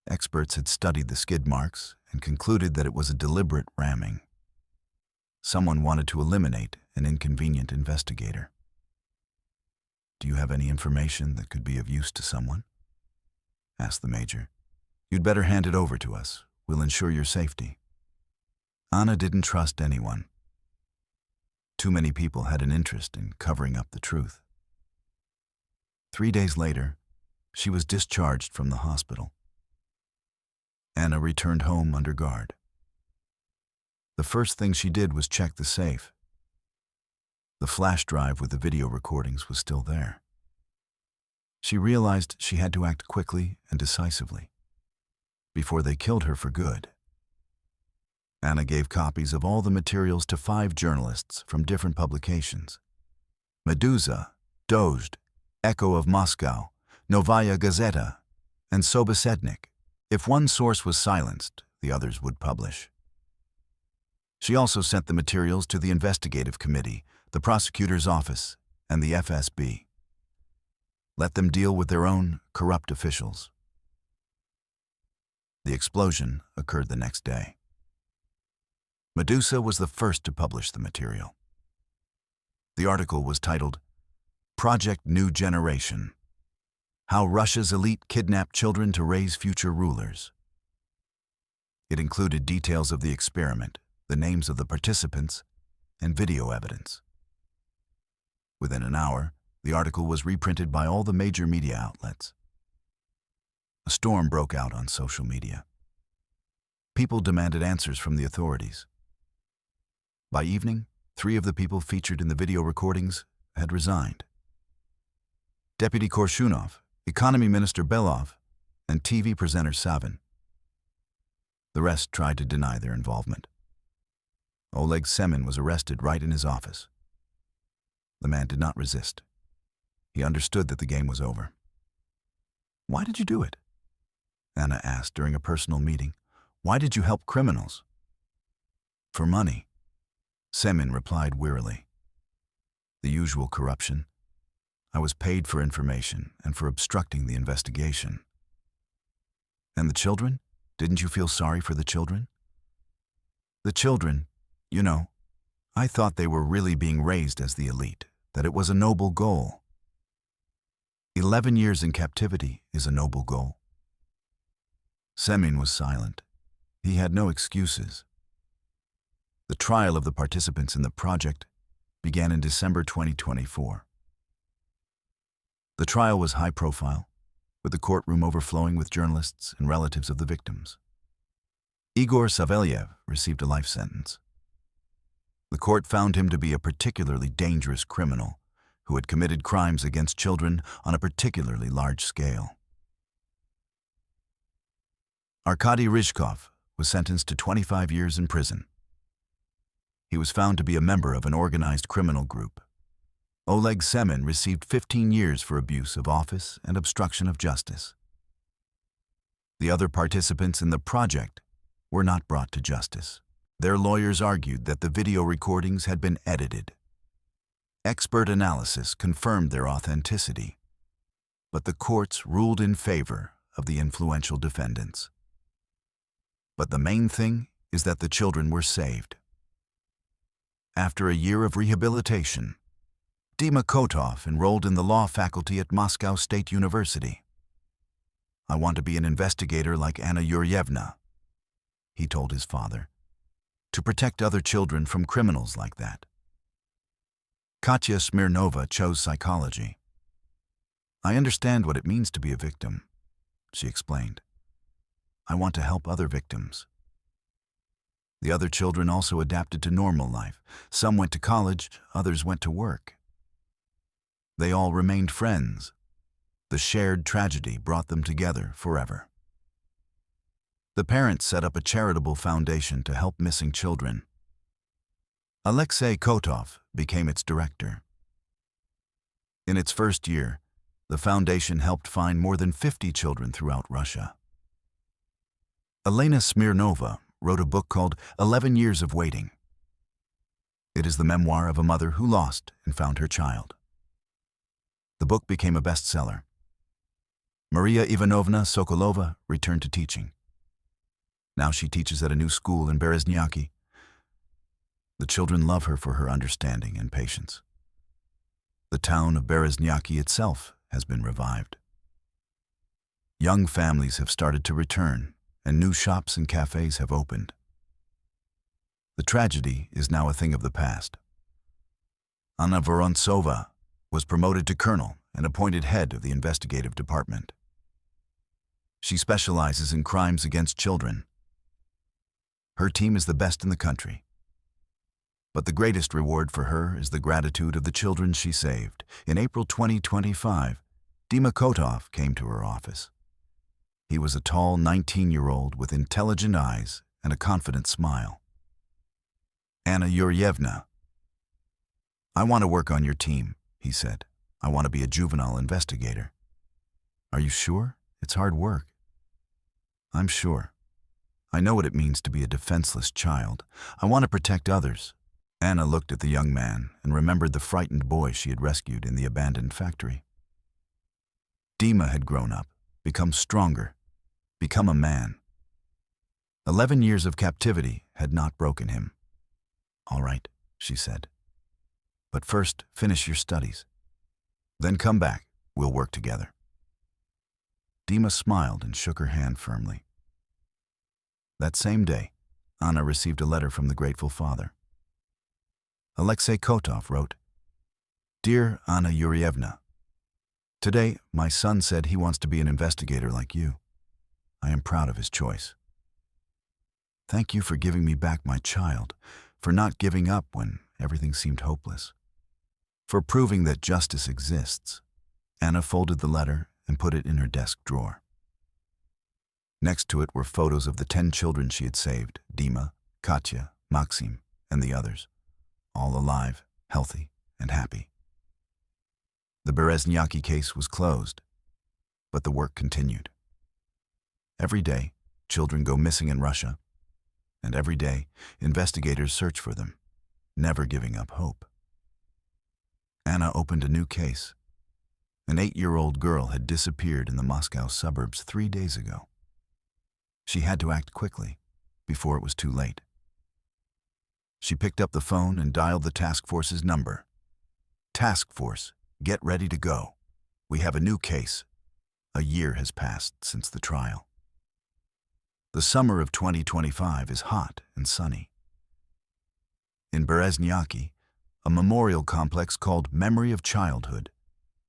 Experts had studied the skid marks and concluded that it was a deliberate ramming. Someone wanted to eliminate an inconvenient investigator. "Do you have any information that could be of use to someone?" asked the major. "You'd better hand it over to us. We'll ensure your safety." Anna didn't trust anyone. Too many people had an interest in covering up the truth. 3 days later, she was discharged from the hospital. Anna returned home under guard. The first thing she did was check the safe. The flash drive with the video recordings was still there. She realized she had to act quickly and decisively before they killed her for good. Anna gave copies of all the materials to 5 journalists from different publications: Meduza, Dozhd, Echo of Moscow, Novaya Gazeta, and Sobosednik. If one source was silenced, the others would publish. She also sent the materials to the investigative committee, the prosecutor's office, and the FSB. Let them deal with their own corrupt officials. The explosion occurred the next day. Meduza was the first to publish the material. The article was titled, "Project New Generation: How Russia's Elite Kidnapped Children to Raise Future Rulers." It included details of the experiment, the names of the participants, and video evidence. Within an hour, the article was reprinted by all the major media outlets. A storm broke out on social media. People demanded answers from the authorities. By evening, 3 of the people featured in the video recordings had resigned. Deputy Korshunov, Economy Minister Belov, and TV presenter Savin. The rest tried to deny their involvement. Oleg Semin was arrested right in his office. The man did not resist. He understood that the game was over. "Why did you do it?" Anna asked during a personal meeting. "Why did you help criminals?" "For money," Semin replied wearily. "The usual corruption. I was paid for information and for obstructing the investigation." "And the children? Didn't you feel sorry for the children?" "The children, I thought they were really being raised as the elite, that it was a noble goal. 11 years in captivity is a noble goal." Semin was silent. He had no excuses. The trial of the participants in the project began in December 2024. The trial was high profile, with the courtroom overflowing with journalists and relatives of the victims. Igor Savelyev received a life sentence. The court found him to be a particularly dangerous criminal who had committed crimes against children on a particularly large scale. Arkady Ryzhkov was sentenced to 25 years in prison. He was found to be a member of an organized criminal group. Oleg Semin received 15 years for abuse of office and obstruction of justice. The other participants in the project were not brought to justice. Their lawyers argued that the video recordings had been edited. Expert analysis confirmed their authenticity, but the courts ruled in favor of the influential defendants. But the main thing is that the children were saved. After a year of rehabilitation, Dima Kotov enrolled in the law faculty at Moscow State University. "I want to be an investigator like Anna Yuryevna," he told his father, "to protect other children from criminals like that." Katya Smirnova chose psychology. "I understand what it means to be a victim," she explained. "I want to help other victims." The other children also adapted to normal life. Some went to college, others went to work. They all remained friends. The shared tragedy brought them together forever. The parents set up a charitable foundation to help missing children. Alexei Kotov became its director. In its first year, the foundation helped find more than 50 children throughout Russia. Elena Smirnova wrote a book called 11 Years of Waiting. It is the memoir of a mother who lost and found her child. The book became a bestseller. Maria Ivanovna Sokolova returned to teaching. Now she teaches at a new school in Bereznyaki. The children love her for her understanding and patience. The town of Bereznyaki itself has been revived. Young families have started to return, and new shops and cafes have opened. The tragedy is now a thing of the past. Anna Vorontsova was promoted to colonel and appointed head of the investigative department. She specializes in crimes against children. Her team is the best in the country. But the greatest reward for her is the gratitude of the children she saved. In April 2025, Dima Kotov came to her office. He was a tall 19-year-old with intelligent eyes and a confident smile. "Anna Yuryevna, I want to work on your team," he said. "I want to be a juvenile investigator." "Are you sure? It's hard work." "I'm sure. I know what it means to be a defenseless child. I want to protect others." Anna looked at the young man and remembered the frightened boy she had rescued in the abandoned factory. Dima had grown up, become stronger, become a man. 11 years of captivity had not broken him. "All right," she said. "But first, finish your studies. Then come back. We'll work together." Dima smiled and shook her hand firmly. That same day, Anna received a letter from the grateful father. Alexei Kotov wrote, "Dear Anna Yurievna, today my son said he wants to be an investigator like you. I am proud of his choice. Thank you for giving me back my child, for not giving up when everything seemed hopeless, for proving that justice exists." Anna folded the letter and put it in her desk drawer. Next to it were photos of the 10 children she had saved: Dima, Katya, Maxim, and the others, all alive, healthy, and happy. The Bereznyaki case was closed, but the work continued. Every day, children go missing in Russia, and every day, investigators search for them, never giving up hope. Anna opened a new case. An 8-year-old girl had disappeared in the Moscow suburbs 3 days ago. She had to act quickly, before it was too late. She picked up the phone and dialed the task force's number. "Task force, get ready to go. We have a new case. A year has passed since the trial." The summer of 2025 is hot and sunny. In Bereznyaki, a memorial complex called Memory of Childhood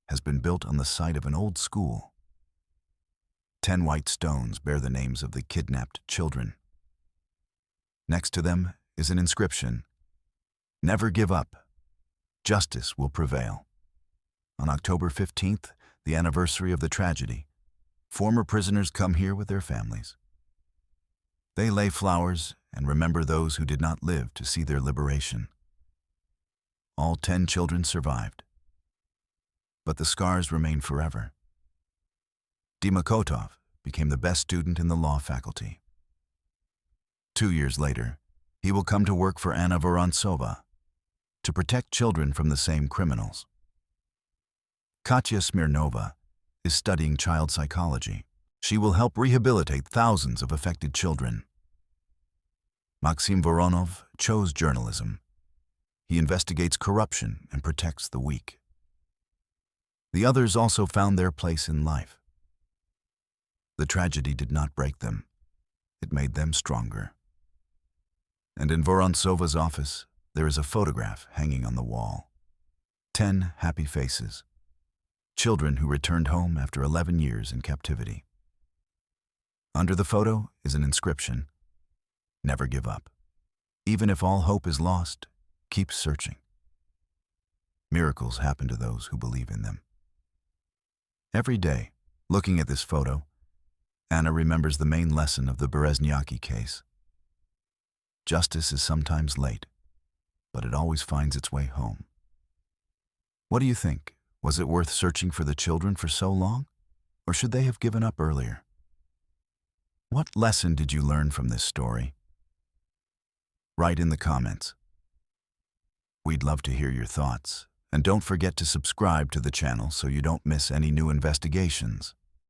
has been built on the site of an old school. 10 white stones bear the names of the kidnapped children. Next to them is an inscription: "Never give up. Justice will prevail." On October 15th, the anniversary of the tragedy, former prisoners come here with their families. They lay flowers and remember those who did not live to see their liberation. All 10 children survived, but the scars remain forever. Dima Kotov became the best student in the law faculty. 2 years later, he will come to work for Anna Vorontsova to protect children from the same criminals. Katya Smirnova is studying child psychology. She will help rehabilitate thousands of affected children. Maxim Voronov chose journalism. He investigates corruption and protects the weak. The others also found their place in life. The tragedy did not break them. It made them stronger. And in Vorontsova's office, there is a photograph hanging on the wall. 10 happy faces. Children who returned home after 11 years in captivity. Under the photo is an inscription: "Never give up. Even if all hope is lost, keep searching." Miracles happen to those who believe in them. Every day, looking at this photo, Anna remembers the main lesson of the Bereznyaki case. Justice is sometimes late, but it always finds its way home. What do you think? Was it worth searching for the children for so long? Or should they have given up earlier? What lesson did you learn from this story? Write in the comments. We'd love to hear your thoughts, and don't forget to subscribe to the channel so you don't miss any new investigations.